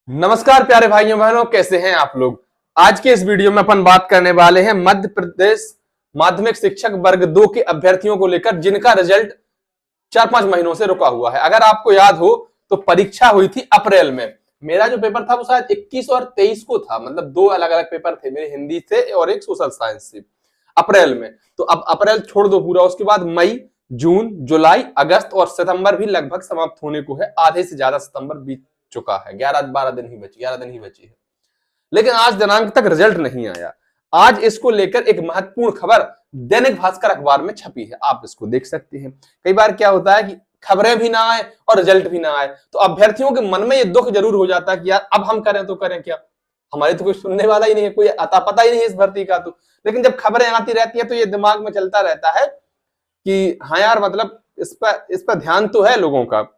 नमस्कार प्यारे भाइयों बहनों, कैसे हैं आप लोग। आज के इस वीडियो में अपन बात करने वाले हैं मध्य प्रदेश माध्यमिक शिक्षक वर्ग 2 के अभ्यर्थियों को लेकर, जिनका रिजल्ट 4-5 महीनों से रुका हुआ है। अगर आपको याद हो तो परीक्षा हुई थी अप्रैल में। मेरा जो पेपर था वो शायद 21 और 23 को था, मतलब दो अलग अलग पेपर थे मेरे, हिंदी से और एक सोशल साइंस से, अप्रैल में। तो अब अप्रैल छोड़ दो पूरा, उसके बाद मई, जून, जुलाई, अगस्त और सितंबर भी लगभग समाप्त होने को है। आधे से ज्यादा सितंबर बीत चुका है, 11 दिन ही बची है। लेकिन आज दिनांक तक रिजल्ट नहीं आया। आज इसको लेकर एक महत्वपूर्ण खबर दैनिक भास्कर अखबार में छपी है, आप इसको देख सकते हैं। कई बार क्या होता है कि खबरें भी ना आए और रिजल्ट भी ना आए, तो अभ्यर्थियों के मन में ये दुख जरूर हो जाता है कि यार अब हम करें तो करें क्या, हमारे तो कोई सुनने वाला ही नहीं है, कोई अता पता ही नहीं है इस भर्ती का। तो लेकिन जब खबरें आती रहती है तो ये दिमाग में चलता रहता है कि हाँ यार, मतलब इस पर ध्यान तो है लोगों का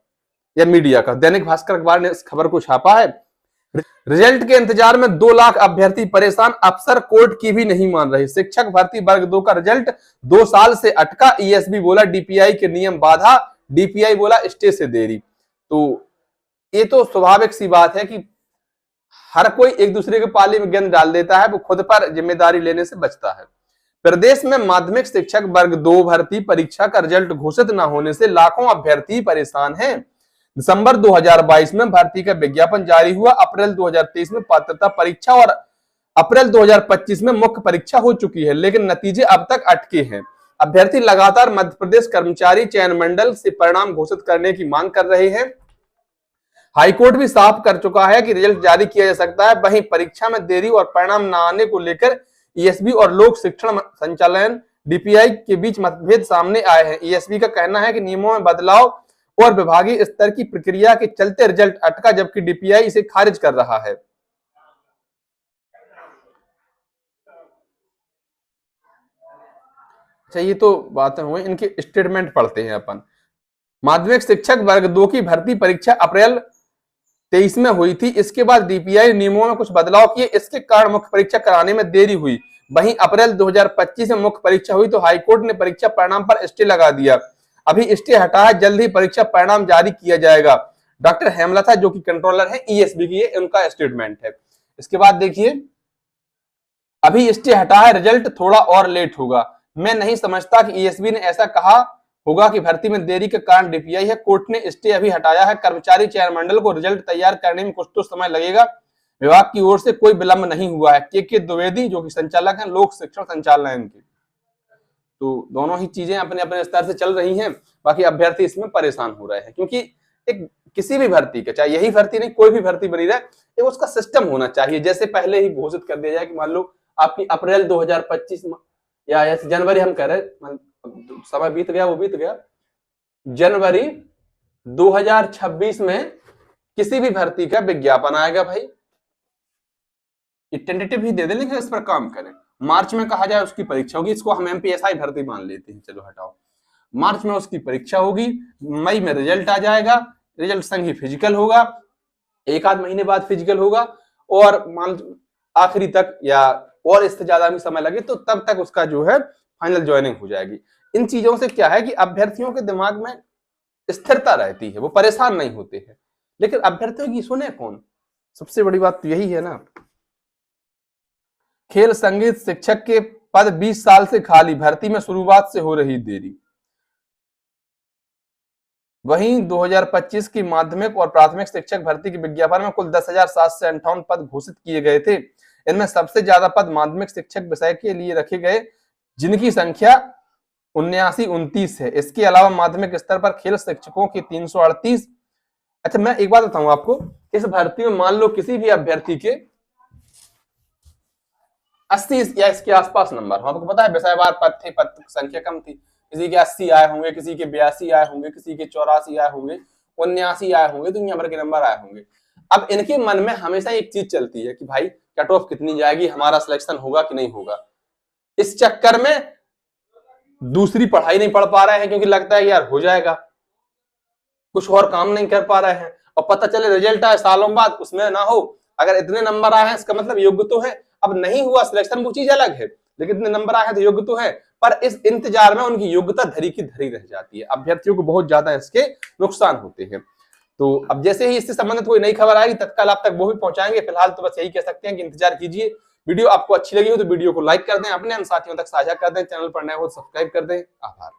या मीडिया का। दैनिक भास्कर अखबार ने इस खबर को छापा है। रिजल्ट के इंतजार में 2 लाख अभ्यर्थी परेशान, अफसर कोर्ट की भी नहीं मान रहे। शिक्षक भर्ती वर्ग 2 का रिजल्ट 2 साल से अटका, ईएसबी बोला डीपीआई के नियम बाधा, डीपीआई बोला स्टे से देरी। तो ये तो स्वाभाविक सी बात है कि हर कोई एक दूसरे के पाले में गेंद डाल देता है, वो खुद पर जिम्मेदारी लेने से बचता है। प्रदेश में माध्यमिक शिक्षक वर्ग 2 भर्ती परीक्षा का रिजल्ट घोषित न होने से लाखों अभ्यर्थी परेशान हैं। दिसंबर 2022 में भर्ती का विज्ञापन जारी हुआ, अप्रैल 2023 में पात्रता परीक्षा और अप्रैल 2025 में मुख्य परीक्षा हो चुकी है, लेकिन नतीजे अब तक अटके हैं। अभ्यर्थी लगातार मध्य प्रदेश कर्मचारी चयन मंडल से परिणाम घोषित करने की मांग कर रहे हैं। हाईकोर्ट भी साफ कर चुका है कि रिजल्ट जारी किया जा सकता है। वहीं परीक्षा में देरी और परिणाम न आने को लेकर ईएसबी और लोक शिक्षण संचालन डीपीआई के बीच मतभेद सामने आए हैं। ईएसबी का कहना है कि नियमों में बदलाव और विभागीय स्तर की प्रक्रिया के चलते रिजल्ट अटका, जबकि डीपीआई इसे खारिज कर रहा है। अच्छा, ये तो बातें हुई, इनके स्टेटमेंट पढ़ते हैं अपन। माध्यमिक शिक्षक वर्ग 2 की भर्ती परीक्षा अप्रैल 23 में हुई थी। इसके बाद डीपीआई नियमों में कुछ बदलाव किए, इसके कारण मुख्य परीक्षा कराने में देरी हुई। वहीं अप्रैल 2025 में मुख्य परीक्षा हुई तो हाईकोर्ट ने परीक्षा परिणाम पर स्टे लगा दिया। अभी स्टे हटा है, जल्द ही परीक्षा परिणाम जारी किया जाएगा। डॉक्टर हेमलता जो कि कंट्रोलर है ईएसबी की, उनका स्टेटमेंट है। इसके बाद देखिए, अभी स्टे हटा है, रिजल्ट थोड़ा और लेट होगा। मैं नहीं समझता कि ईएसबी ने ऐसा कहा होगा कि भर्ती में देरी के कारण डीपीआई है। कोर्ट ने स्टे अभी हटाया है। कर्मचारी चयन मंडल को रिजल्ट तैयार करने में कुछ तो समय लगेगा। विभाग की ओर से कोई विलंब नहीं हुआ है। के द्विवेदी जो कि संचालक हैं लोक शिक्षण संचालनालय के। तो दोनों ही चीजें अपने अपने स्तर से चल रही हैं। बाकी अभ्यर्थी इसमें परेशान हो रहे हैं, क्योंकि एक किसी भी भर्ती का, चाहे यही भर्ती नहीं कोई भी भर्ती बनी रहे, एक उसका सिस्टम होना चाहिए। जैसे पहले ही घोषित कर दिया जाए कि मान लो आपकी अप्रैल 2025 या ऐसे जनवरी, हम कह रहे, समय बीत गया, वो बीत गया, जनवरी 2026 में किसी भी भर्ती का विज्ञापन आएगा भाई, टेंटेटिव ही दे दे, लेकिन इस पर काम करें। मार्च में कहा जाए उसकी परीक्षा होगी, इसको हम एमपीएसआई भर्ती मान लेते हैं, चलो हटाओ। मार्च में उसकी परीक्षा होगी, मई में रिजल्ट आ जाएगा, रिजल्ट संग ही फिजिकल होगा, एक आध महीने बाद फिजिकल होगा, और मान आखिरी तक या और इससे ज्यादा भी समय लगे तो तब तक उसका जो है फाइनल ज्वाइनिंग हो जाएगी। इन चीजों से क्या है कि अभ्यर्थियों के दिमाग में स्थिरता रहती है, वो परेशान नहीं होते हैं। लेकिन अभ्यर्थियों की सुने कौन? सबसे बड़ी बात तो यही है ना। खेल संगीत शिक्षक के पद 20 साल से खाली, भर्ती में शुरुआत से हो रही देरी। वहीं 2025 की माध्यमिक और प्राथमिक शिक्षक भर्ती के विज्ञापन में कुल 10,758 पद घोषित किए गए थे। इनमें सबसे ज्यादा पद माध्यमिक शिक्षक विषय के लिए रखे गए, जिनकी संख्या 79-29 है। इसके अलावा माध्यमिक स्तर पर खेल शिक्षकों की 338। अच्छा, मैं एक बात बताऊं आपको, इस भर्ती में मान लो किसी भी अभ्यर्थी के 80 या इसके आसपास नंबर, आपको पता है विषयवार पद थे, पद संख्या कम थी, किसी के 80 आए होंगे, किसी के 82 आए होंगे, किसी के 84 आए होंगे, 79 आए होंगे, दुनिया भर के नंबर आए होंगे। अब इनके मन में हमेशा एक चीज चलती है कि भाई कट ऑफ कितनी जाएगी, हमारा सिलेक्शन होगा कि नहीं होगा। इस चक्कर में दूसरी पढ़ाई नहीं पढ़ पा रहे हैं, क्योंकि लगता है यार हो जाएगा, कुछ और काम नहीं कर पा रहे हैं, और पता चले रिजल्ट आए सालों बाद, उसमें ना हो। अगर इतने नंबर आए हैं इसका मतलब योग्य तो है, अब नहीं हुआ सिलेक्शन वो चीज अलग है, लेकिन इतने नंबर आए हैं तो योग्य तो है। पर इस इंतजार में उनकी योग्यता धरी की धरी रह जाती है। अभ्यर्थियों को बहुत ज्यादा इसके नुकसान होते हैं। तो अब जैसे ही इससे संबंधित कोई नई खबर आएगी तत्काल आप तक वो भी पहुंचाएंगे। फिलहाल तो बस यही कह सकते हैं कि इंतजार कीजिए। वीडियो आपको अच्छी लगी हो तो वीडियो को लाइक कर दें, अपने अन्य साथियों तक साझा कर दें, चैनल पर नए हो तो सब्सक्राइब कर दें। आभार।